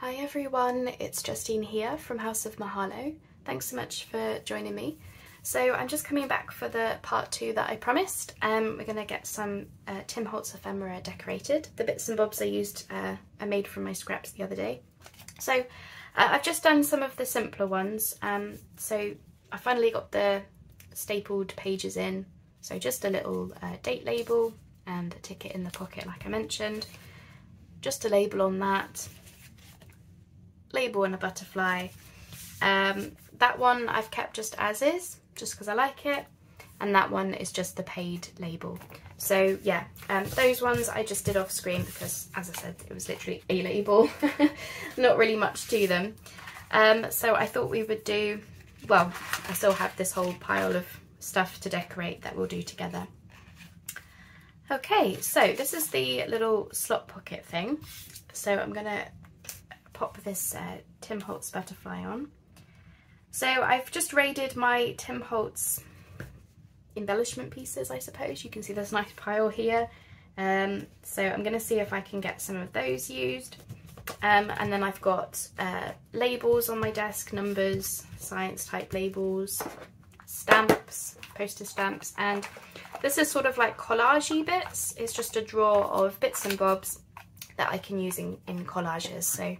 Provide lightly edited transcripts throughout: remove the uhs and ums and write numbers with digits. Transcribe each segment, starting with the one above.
Hi everyone, it's Justine here from House of Mahalo. Thanks so much for joining me. So I'm just coming back for the part 2 that I promised. We're going to get some Tim Holtz ephemera decorated. The bits and bobs I used I made from my scraps the other day. So I've just done some of the simpler ones. So I finally got the stapled pages in. So just a little date label and a ticket in the pocket like I mentioned. Just a label on that. Label and a butterfly. That one I've kept just as is, just because I like it, and that one is just the paid label. So yeah, those ones I just did off screen because, as I said, it was literally a label, not really much to them. So I thought we would do, well, I still have this whole pile of stuff to decorate that we'll do together. Okay, so this is the little slot pocket thing. So I'm gonna pop this Tim Holtz butterfly on. So I've just raided my Tim Holtz embellishment pieces, I suppose. You can see there's a nice pile here. So I'm going to see if I can get some of those used. And then I've got labels on my desk, numbers, science type labels, stamps, poster stamps, and this is sort of like collage-y bits. It's just a drawer of bits and bobs that I can use in collages. So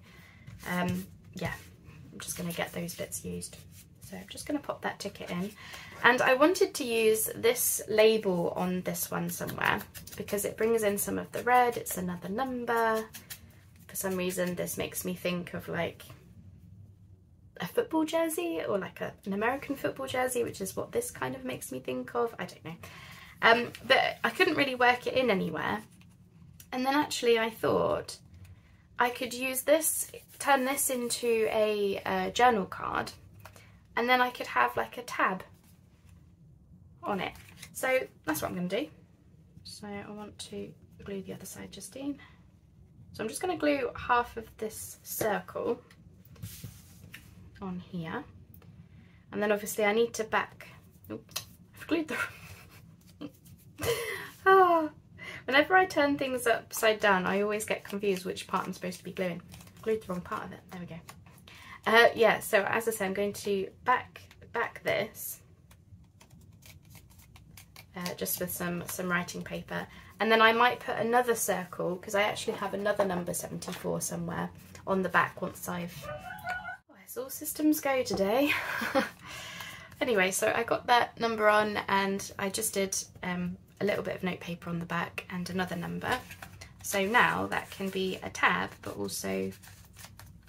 yeah, I'm just going to get those bits used. So I'm just going to pop that ticket in. And I wanted to use this label on this one somewhere because it brings in some of the red. It's another number. For some reason this makes me think of like a football jersey or like an American football jersey, which is what this kind of makes me think of. I don't know. But I couldn't really work it in anywhere. And then actually I thought I could use this, turn this into a journal card, and then I could have like a tab on it. So that's what I'm going to do. So I want to glue the other side, Justine. So I'm just going to glue half of this circle on here, and then obviously I need to back. Oops, I've glued the. Oh. Whenever I turn things upside down, I always get confused which part I'm supposed to be gluing. I glued the wrong part of it. There we go. Yeah, so as I said, I'm going to back this just with some writing paper, and then I might put another circle because I actually have another number 74 somewhere on the back once I've. Oh, it's all systems go today. Anyway, so I got that number on, and I just did a little bit of notepaper on the back and another number. So now that can be a tab, but also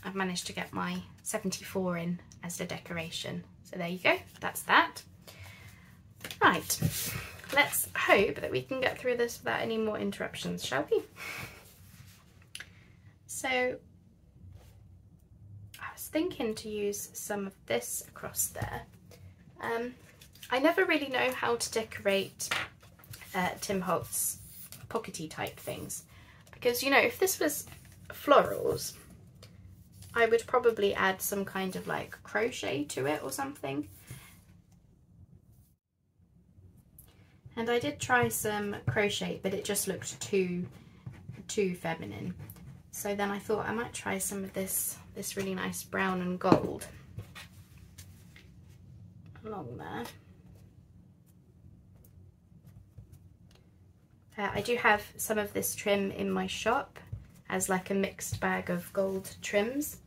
I've managed to get my 74 in as the decoration. So there you go, that's that. Right, let's hope that we can get through this without any more interruptions, shall we? So I was thinking to use some of this across there. I never really know how to decorate Tim Holtz pockety type things, because you know, if this was florals I would probably add some kind of like crochet to it or something, and I did try some crochet but it just looked too feminine. So then I thought I might try some of this really nice brown and gold along there. I do have some of this trim in my shop as like a mixed bag of gold trims.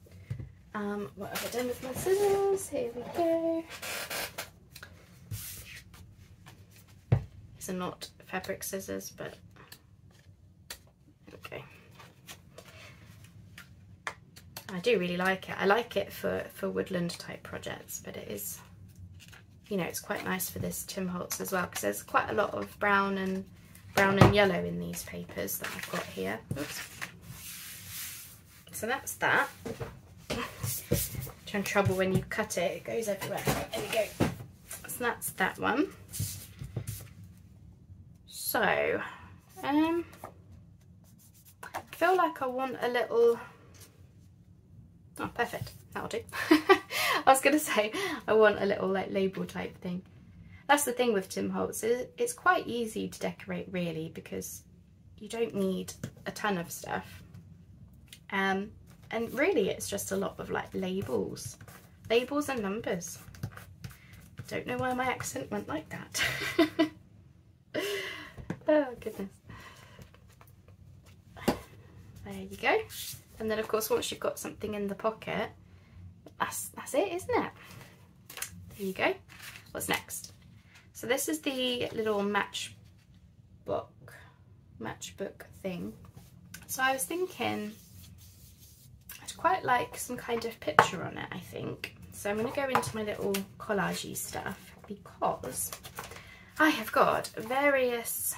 What have I done with my scissors? Here we go. These are not fabric scissors, but okay. I do really like it. I like it for woodland type projects, but it is, you know, it's quite nice for this Tim Holtz as well because there's quite a lot of brown and yellow in these papers that I've got here. Oops. So that's that. You're in trouble when you cut it, it goes everywhere. There we go. So that's that one. So, I feel like I want a little. Oh, perfect. That'll do. I was going to say I want a little like label type thing. That's the thing with Tim Holtz, it's quite easy to decorate really because you don't need a ton of stuff. And And really it's just a lot of like labels and numbers. Don't know why my accent went like that. Oh goodness. There you go. And then of course once you've got something in the pocket, that's it, isn't it? There you go. What's next? So this is the little matchbook thing. So I was thinking I'd quite like some kind of picture on it, I think. So I'm going to go into my little collage-y stuff because I have got various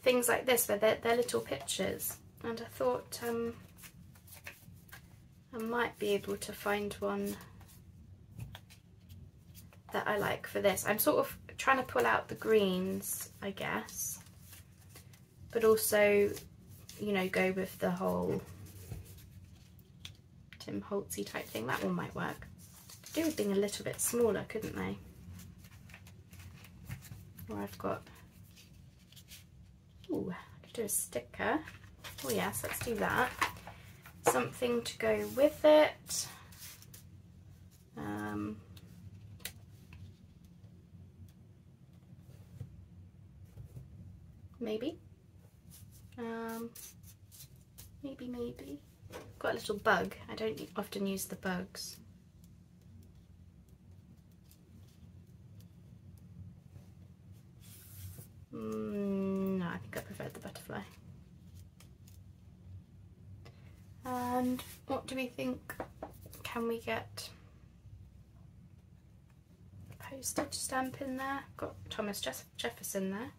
things like this where they're little pictures, and I thought I might be able to find one that I like for this. I'm sort of trying to pull out the greens, I guess, but also, you know, go with the whole Tim Holtz-y type thing. That one might work. Could do with being a little bit smaller, couldn't they? Or I've got, ooh, I could do a sticker. Oh yes, let's do that. Something to go with it. Maybe. Maybe. Got a little bug. I don't often use the bugs. No, I think I preferred the butterfly. And what do we think? Can we get a postage stamp in there? Got Thomas Jefferson there.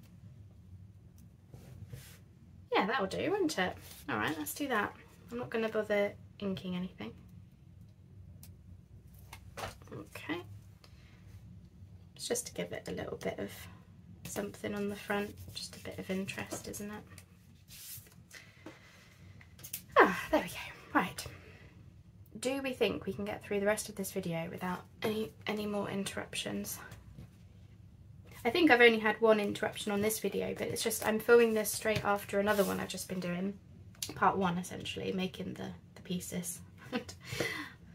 Yeah, that'll do, won't it? Alright, let's do that. I'm not going to bother inking anything. Okay. It's just to give it a little bit of something on the front, just a bit of interest, isn't it? Ah, there we go. Right. Do we think we can get through the rest of this video without any more interruptions? I think I've only had one interruption on this video, but it's just I'm filming this straight after another one I've just been doing. Part 1 essentially, making the pieces.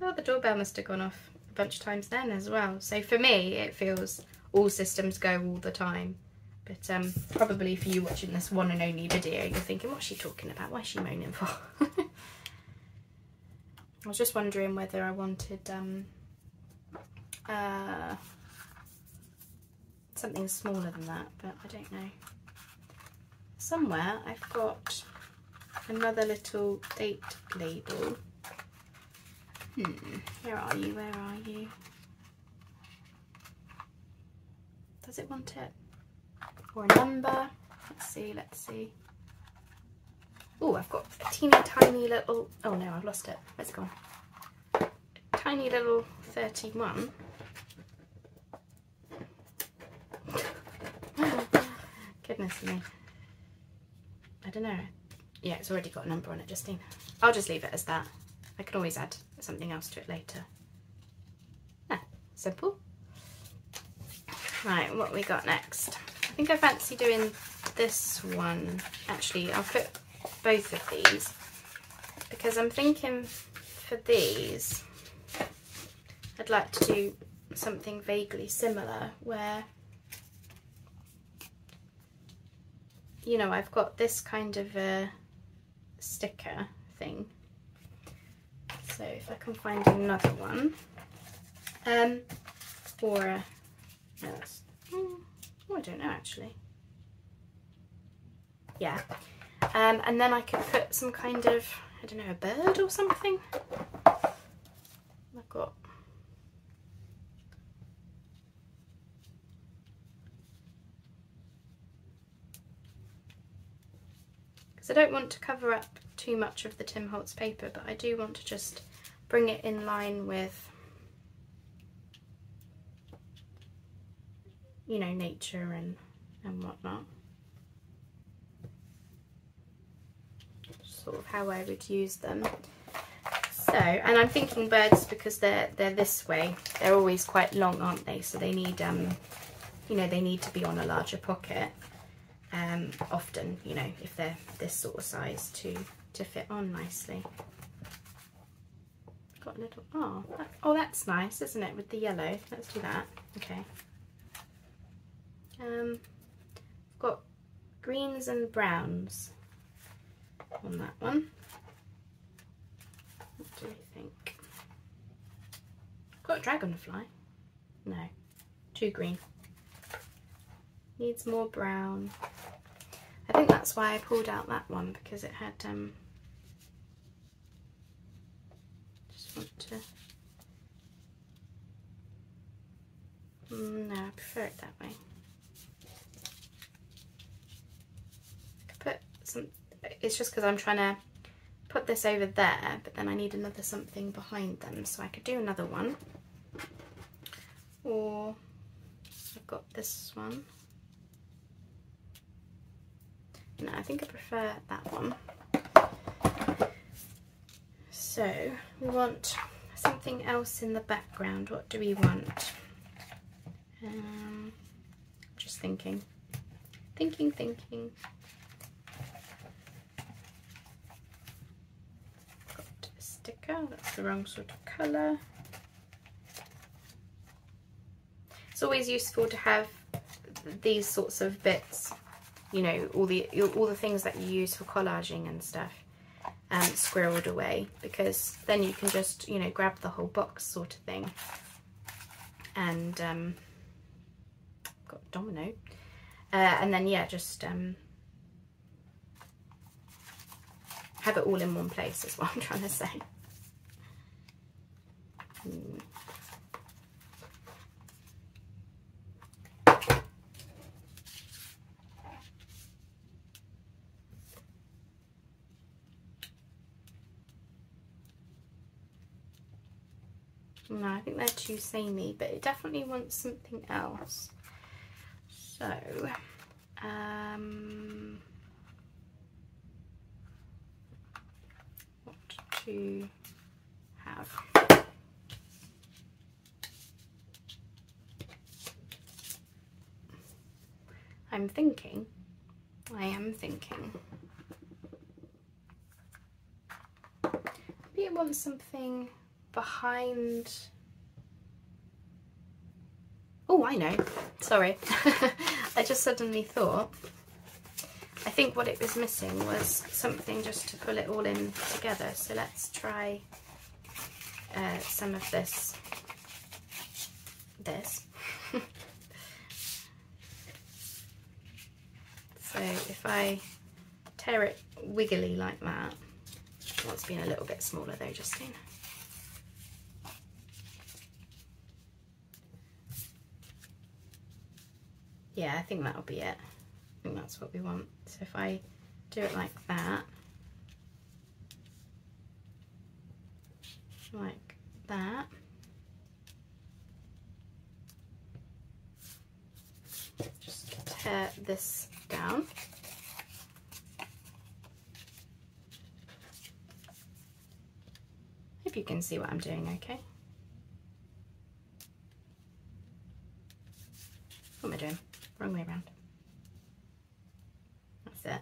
Oh, the doorbell must have gone off a bunch of times then as well. So for me it feels all systems go all the time. But probably for you watching this one and only video, you're thinking, what's she talking about? Why is she moaning for? I was just wondering whether I wanted something smaller than that, but I don't know. Somewhere I've got another little date label. Where are you? Where are you? Does it want it? Or a number? Let's see. Oh, I've got a teeny tiny little, oh no, I've lost it. Where's it gone? A tiny little 31. Goodness me. I don't know. Yeah, it's already got a number on it, Justine. I'll just leave it as that. I can always add something else to it later. Ah, simple. Right, what we got next? I think I fancy doing this one. Actually, I'll put both of these because I'm thinking for these I'd like to do something vaguely similar where, you know, I've got this kind of a sticker thing. So if I can find another one, or a, no, that's, oh, I don't know actually. Yeah, and then I could put some kind of, I don't know, a bird or something. I've got, because I don't want to cover up too much of the Tim Holtz paper, but I do want to just bring it in line with, you know, nature and whatnot. Sort of how I would use them. So, and I'm thinking birds because they're this way. They're always quite long, aren't they? So they need, you know, they need to be on a larger pocket. Often, you know, if they're this sort of size to to fit on nicely. Got a little, oh, that's nice, isn't it, with the yellow? Let's do that. Okay. I've got greens and browns on that one. What do we think? Got a dragonfly? No, too green. Needs more brown. I think that's why I pulled out that one, because it had just want to, no, I prefer it that way. I could put some, it's just because I'm trying to put this over there, but then I need another something behind them, so I could do another one. Or I've got this one. No, I think I prefer that one. So we want something else in the background. What do we want? Just thinking. Thinking. Got a sticker, that's the wrong sort of colour. It's always useful to have these sorts of bits, you know, all the things that you use for collaging and stuff, squirreled away, because then you can just, you know, grab the whole box sort of thing. And got a domino, and then yeah, just have it all in one place is what I'm trying to say. No, I think they're too samey, but it definitely wants something else. So, what to have? I am thinking. Maybe it wants something behind. Oh, I know. Sorry. I just suddenly thought. I think what it was missing was something just to pull it all in together. So let's try some of this. So if I tear it wiggly like that, well, it's been a little bit smaller though, Justine. Yeah, I think that'll be it. I think that's what we want. So if I do it like that, just tear this down. Hope you can see what I'm doing okay. What am I doing? Wrong way around. That's it.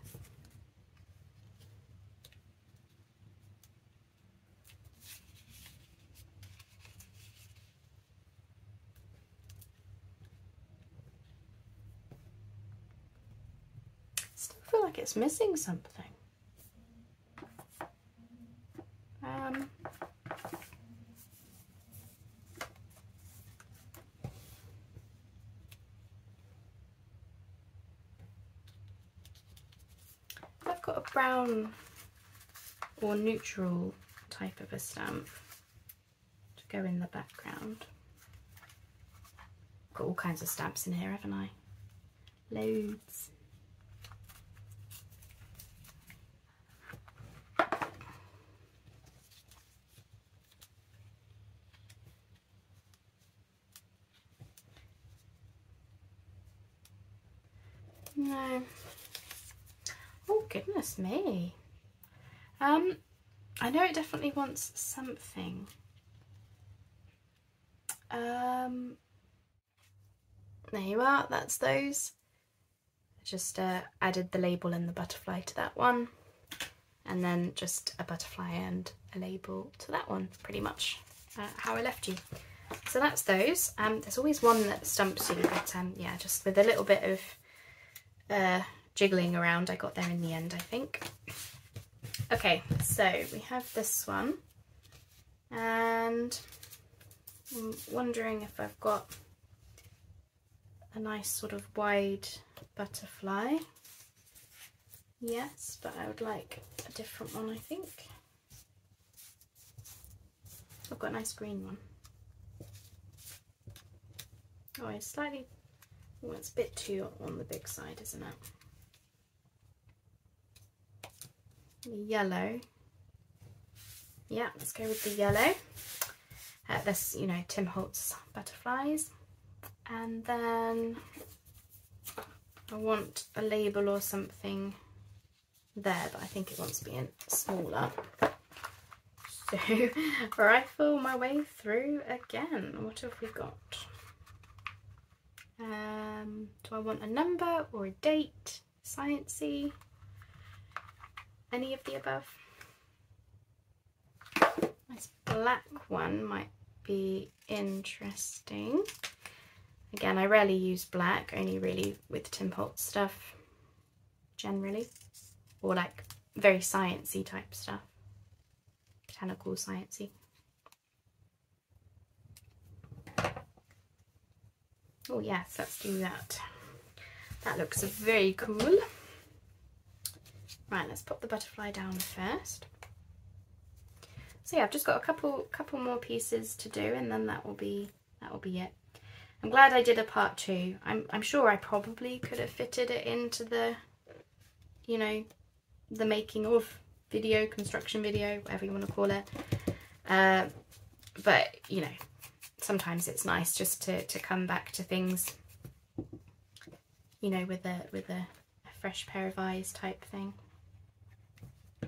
Still feel like it's missing something. I've got a brown or neutral type of a stamp to go in the background. Got all kinds of stamps in here, haven't I? Loads. No. Oh, goodness me. I know it definitely wants something. There you are, that's those. I just added the label and the butterfly to that one. and then just a butterfly and a label to that one, pretty much how I left you. So that's those. There's always one that stumps you, but yeah, just with a little bit of jiggling around, I got there in the end, I think. Okay, so we have this one, and I'm wondering if I've got a nice sort of wide butterfly. Yes, but I would like a different one, I think. I've got a nice green one. Oh, it's slightly, oh, it's a bit too on the big side, isn't it? The yellow. Yeah, let's go with the yellow. This, you know, Tim Holtz butterflies. And then I want a label or something there, but I think it wants to be in smaller. So rifle my way through again. What have we got? Do I want a number or a date? Sciencey? Any of the above? This black one might be interesting. Again, I rarely use black, only really with Tim Holtz stuff, generally. Or like very sciencey type stuff. Botanical sciencey. Oh yes, let's do that. That looks very cool. Right, let's pop the butterfly down first. So yeah, I've just got a couple more pieces to do, and then that will be it. I'm glad I did a part 2. I'm sure I probably could have fitted it into the, you know, the making of video, construction video, whatever you want to call it. But you know, sometimes it's nice just to come back to things, you know, with a fresh pair of eyes type thing.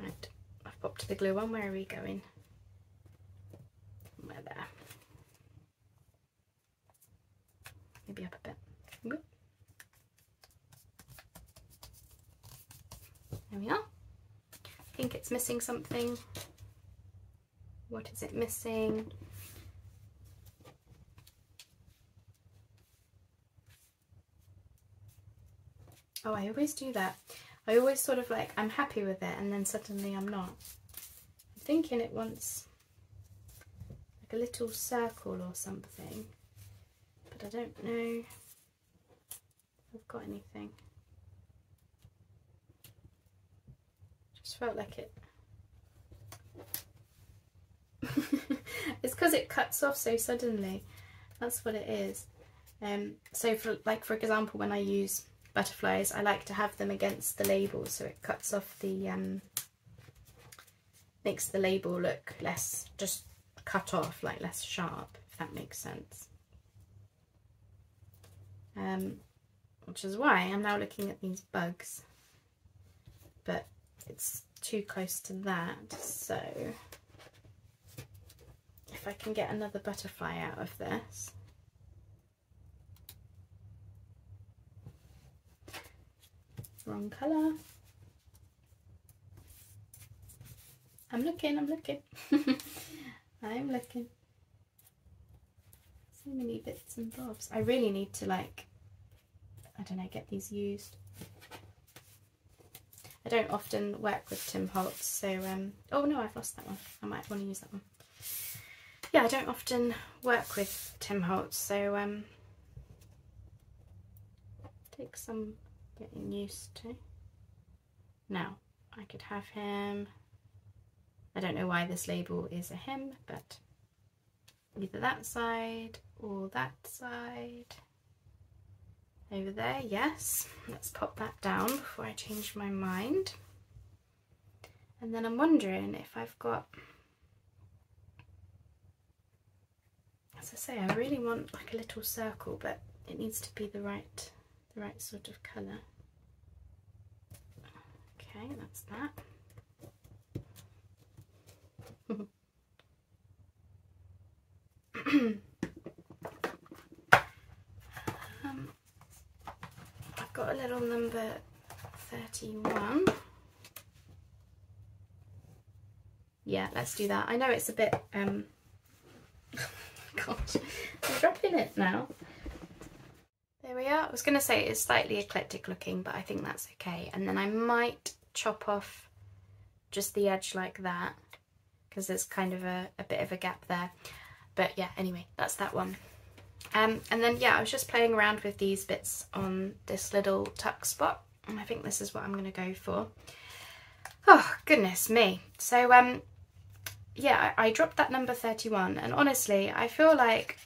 Right, I've popped the glue on. Where are we going? Somewhere there. Maybe up a bit. Whoop. There we are. I think it's missing something. What is it missing? Oh, I always do that. I always sort of like, I'm happy with it, and then suddenly I'm not. I'm thinking it wants like a little circle or something, but I don't know if I've got anything. Just felt like it. It's because it cuts off so suddenly. That's what it is. So for example, when I use butterflies, I like to have them against the label, so it cuts off the makes the label look less, just cut off, like less sharp, if that makes sense. Which is why I'm now looking at these bugs, but it's too close to that. So if I can get another butterfly out of this. Wrong colour. I'm looking. I'm looking. So many bits and bobs. I really need to, like, I don't know, get these used. I don't often work with Tim Holtz, so oh no, I've lost that one. I might want to use that one. Yeah, I don't often work with Tim Holtz, so take some getting used to. Now, I could have him, I don't know why this label is a him, but either that side or that side. Over there, yes. Let's pop that down before I change my mind. And then I'm wondering if I've got, as I say, I really want like a little circle, but it needs to be the right sort of colour. Okay, that's that. I've got a little number 31. yeah, let's do that. I know it's a bit, gosh, I'm dropping it now. There we are. I was going to say it's slightly eclectic looking, but I think that's okay. And then I might chop off just the edge like that, because there's kind of a bit of a gap there. But yeah, anyway, that's that one. And then yeah, I was just playing around with these bits on this little tuck spot, and I think this is what I'm going to go for. Oh, goodness me. So yeah, I dropped that number 31, and honestly, I feel like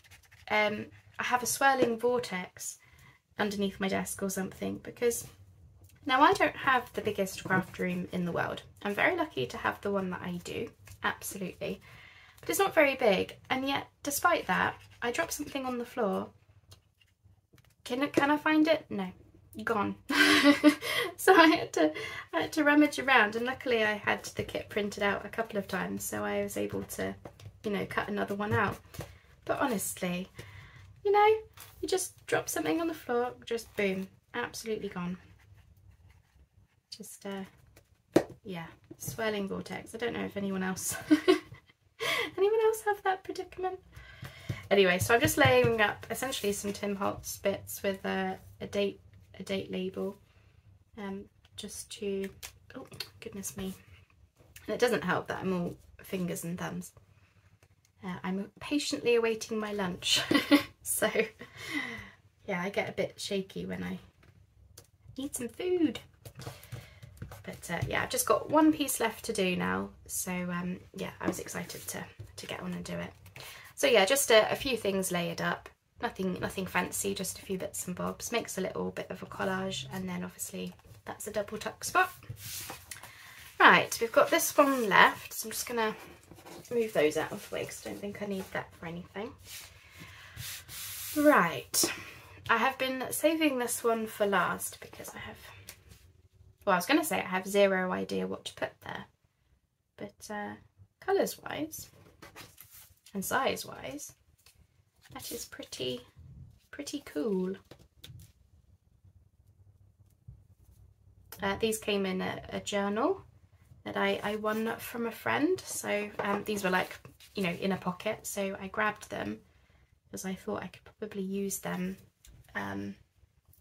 I have a swirling vortex underneath my desk or something, because now I don't have the biggest craft room in the world. I'm very lucky to have the one that I do, absolutely. But it's not very big, and yet despite that, I dropped something on the floor. Can I find it? No, gone. So I had to rummage around, and luckily I had the kit printed out a couple of times, so I was able to, you know, cut another one out. But honestly, you know, you just drop something on the floor, just boom, absolutely gone. Just yeah, swirling vortex. I don't know if anyone else have that predicament. Anyway, so I'm just layering up essentially some Tim Holtz bits with a date label, just to, oh goodness me, and it doesn't help that I'm all fingers and thumbs. I'm patiently awaiting my lunch, so yeah, I get a bit shaky when I need some food. But yeah, I've just got one piece left to do now, so yeah, I was excited to get on and do it. So yeah, just a few things layered up, nothing fancy, just a few bits and bobs. Makes a little bit of a collage, and then obviously that's a double tuck spot. Right, we've got this one left, so I'm just gonna move those out of the way because I don't think I need that for anything. Right, I have been saving this one for last because I have, well, I was going to say I have zero idea what to put there, but colours wise and size wise, that is pretty cool. These came in a journal that I won from a friend, so these were like, you know, in a pocket, so I grabbed them because I thought I could probably use them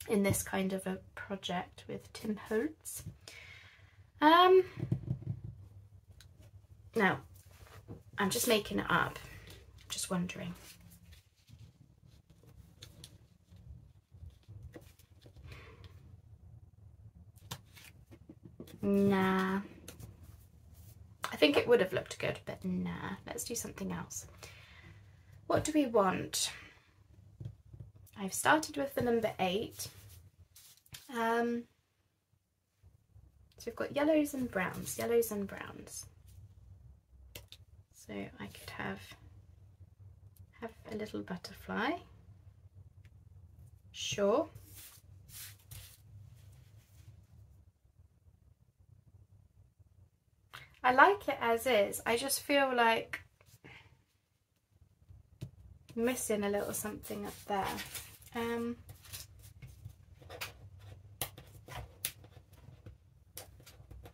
in this kind of a project with Tim Holtz. Now, I'm just making it up, just wondering. Nah. I think it would have looked good, but nah, let's do something else. What do we want? I've started with the number 8. So we've got yellows and browns. So I could have a little butterfly. Sure. I like it as is. I just feel like missing a little something up there.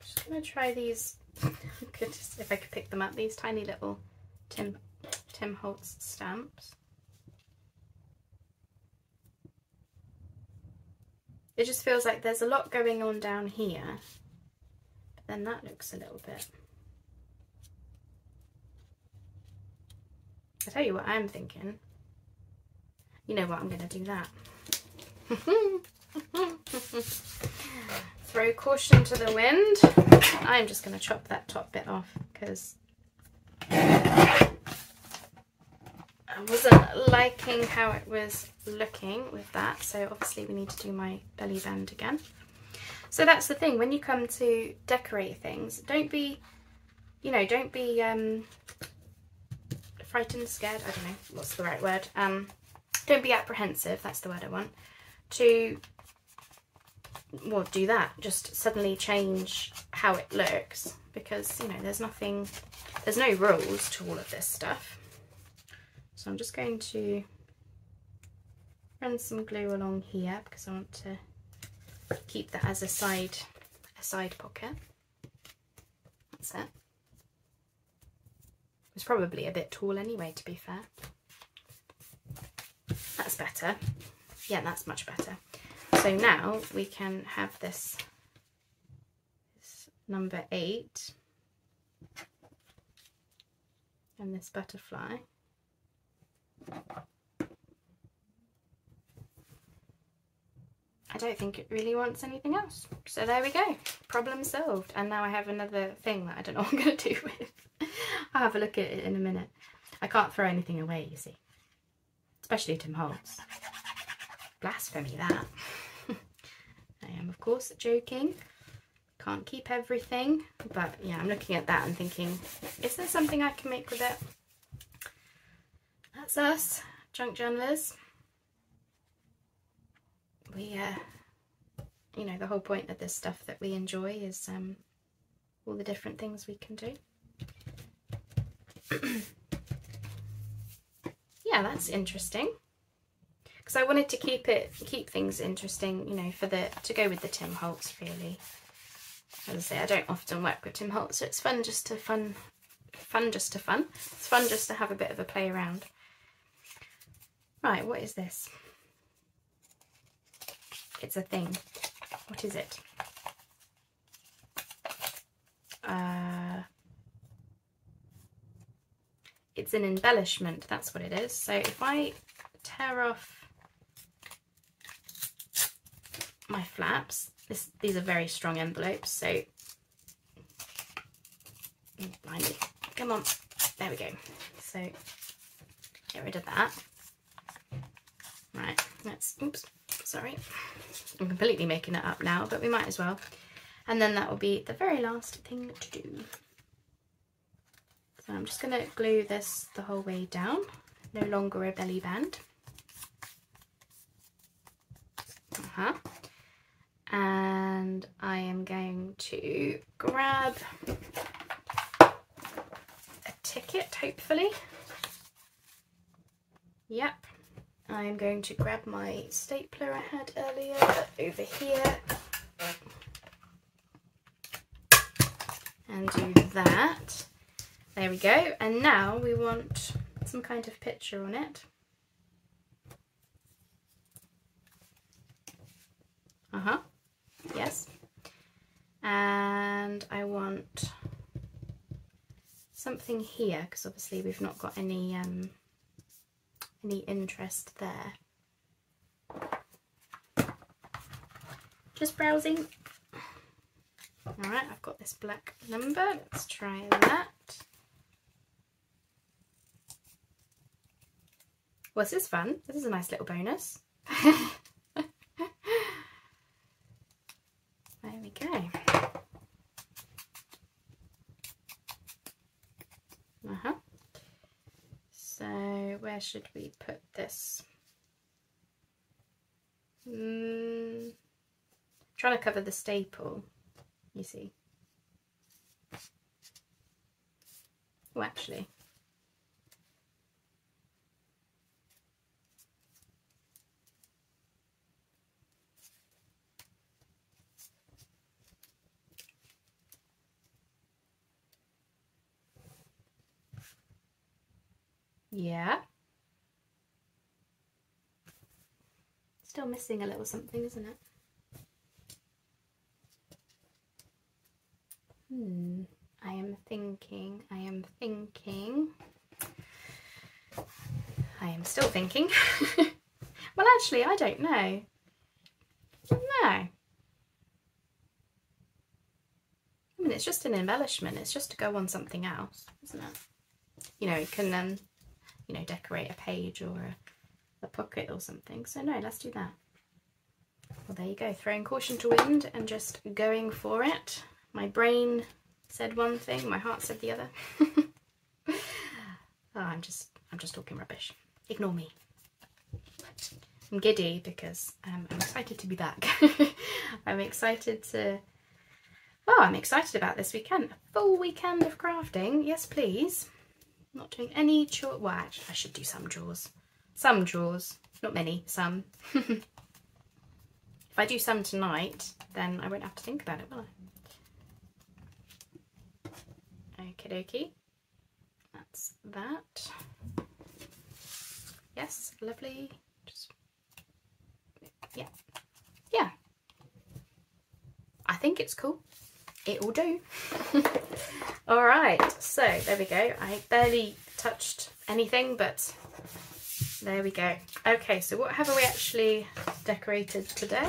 Just gonna try these. Goodness, if I could pick them up, these tiny little Tim Holtz stamps. It just feels like there's a lot going on down here, but then that looks a little bit. I tell you what I'm thinking. You know what, I'm going to do that. Throw caution to the wind. I'm just going to chop that top bit off because I wasn't liking how it was looking with that. So obviously we need to do my belly band again. So that's the thing, when you come to decorate things, don't be, you know, don't be frightened, scared, I don't know what's the right word, don't be apprehensive, that's the word I want, to, well, do that, just suddenly change how it looks, because, you know, there's no rules to all of this stuff. So I'm just going to run some glue along here because I want to keep that as a side pocket. That's it. It's probably a bit tall anyway, to be fair. That's better. Yeah, that's much better. So now we can have this number 8 and this butterfly. I don't think it really wants anything else. So there we go, problem solved. And now I have another thing that I don't know what I'm going to do with. I'll have a look at it in a minute. I can't throw anything away, you see. Especially Tim Holtz. Blasphemy, that. I am, of course, joking. Can't keep everything. But yeah, I'm looking at that and thinking, is there something I can make with it? That's us, junk journalers. We, you know, the whole point of this stuff that we enjoy is all the different things we can do. Yeah, that's interesting. Because I wanted to keep things interesting, you know, to go with the Tim Holtz, really. As I say, I don't often work with Tim Holtz, so it's fun just to It's fun just to have a bit of a play around. Right, what is this? It's a thing. What is it? It's an embellishment, that's what it is. So if I tear off my flaps, these are very strong envelopes, so blind it. Come on, there we go. So get rid of that. Right, let's, oops, sorry. I'm completely making it up now, but we might as well. And then that will be the very last thing to do. So I'm just going to glue this the whole way down. No longer a belly band. And I am going to grab a ticket, hopefully. Yep. I'm going to grab my stapler I had earlier over here and do that. There we go. And now we want some kind of picture on it. Yes. And I want something here because obviously we've not got any interest there. Just browsing. Alright, I've got this black number. Let's try that. Well, this is fun. This is a nice little bonus. There we go. So where should we put this? Trying to cover the staple, you see. Oh, actually. Yeah. Still missing a little something, isn't it? I am thinking. I am still thinking. Well, actually, I don't know. No. I mean, it's just an embellishment. It's just to go on something else, isn't it? You know, it can, you know, decorate a page or a pocket or something. So no, let's do that. Well, there you go. Throwing caution to wind and just going for it. My brain said one thing, my heart said the other. Oh, I'm just talking rubbish. Ignore me. I'm giddy because I'm excited to be back. I'm excited about this weekend. A full weekend of crafting. Yes, please. Not doing any chores. Well, actually, I should do some chores. Some chores. Not many. Some. If I do some tonight, then I won't have to think about it, will I? Okie dokie. that's that. Yes, lovely. Just, yeah. Yeah. I think it's cool. It will do. Alright, so there we go. I barely touched anything, but there we go. Okay, so what have we actually decorated today?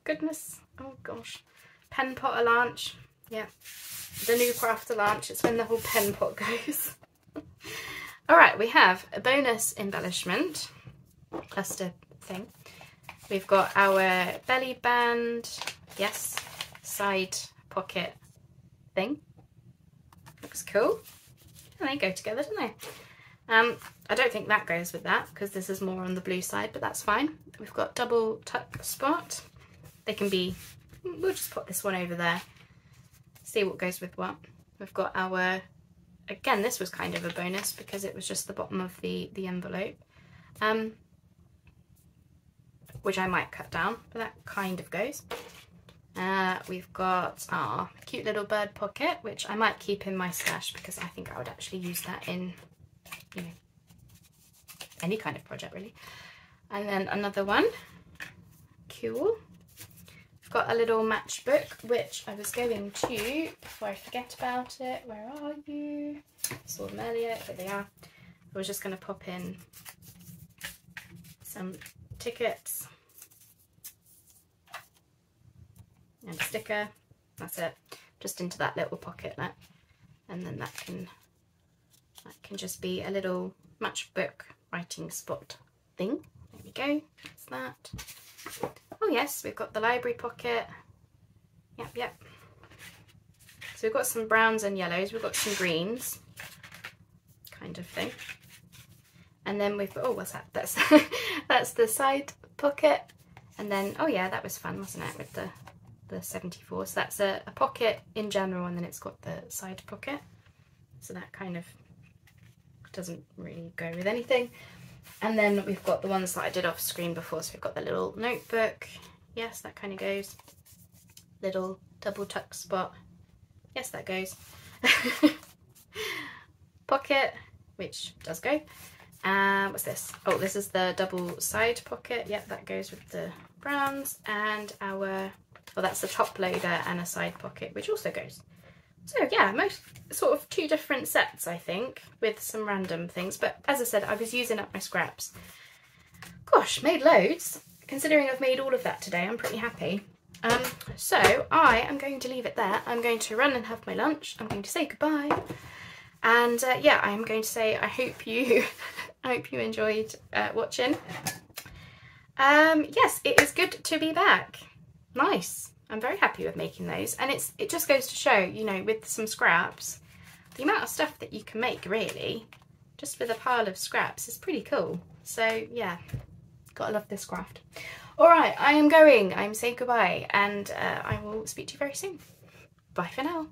Goodness, oh gosh. Pen pot lunch. Yeah, the new crafter lunch. It's when the whole pen pot goes. Alright, we have a bonus embellishment cluster thing. We've got our belly band, yes, side pocket thing. Looks cool. And they go together, don't they? I don't think that goes with that because this is more on the blue side, but that's fine. We've got double tuck spot. They can be, we'll just put this one over there. See what goes with what. We've got our, again, this was kind of a bonus because it was just the bottom of the envelope. Which I might cut down, but that kind of goes. We've got our cute little bird pocket, which I might keep in my stash because I think I would actually use that in, you know, any kind of project really. And then another one, cool. We've got a little matchbook, which I was going to, before I forget about it, where are you? Saw them earlier, here they are. I was just going to pop in some tickets and a sticker. That's it, just into that little pocket there, and then that can just be a little matchbook writing spot thing. There we go. That's that. Oh yes, we've got the library pocket. Yep. So we've got some browns and yellows. We've got some greens, kind of thing. And then we've got, oh, what's that? That's that's the side pocket. And then, oh yeah, that was fun, wasn't it, with the 74. So that's a pocket in general, and then it's got the side pocket. So that kind of doesn't really go with anything. And then we've got the ones that I did off screen before. So we've got the little notebook. Yes, that kind of goes. Little double tuck spot. Yes, that goes. Pocket, which does go. What's this? Oh, this is the double side pocket. Yep, that goes with the browns. And our, well, that's the top loader and a side pocket, which also goes. So yeah, most sort of two different sets, I think, with some random things. But as I said, I was using up my scraps. Gosh, made loads. Considering I've made all of that today, I'm pretty happy. So I am going to leave it there. I'm going to run and have my lunch. I'm going to say goodbye. And yeah, I am going to say I hope you enjoyed watching. Yes, it is good to be back. Nice. I'm very happy with making those, and it just goes to show, you know, with some scraps, the amount of stuff that you can make really, just with a pile of scraps, is pretty cool. So yeah, gotta love this craft. Alright, I'm saying goodbye, and I will speak to you very soon. Bye for now.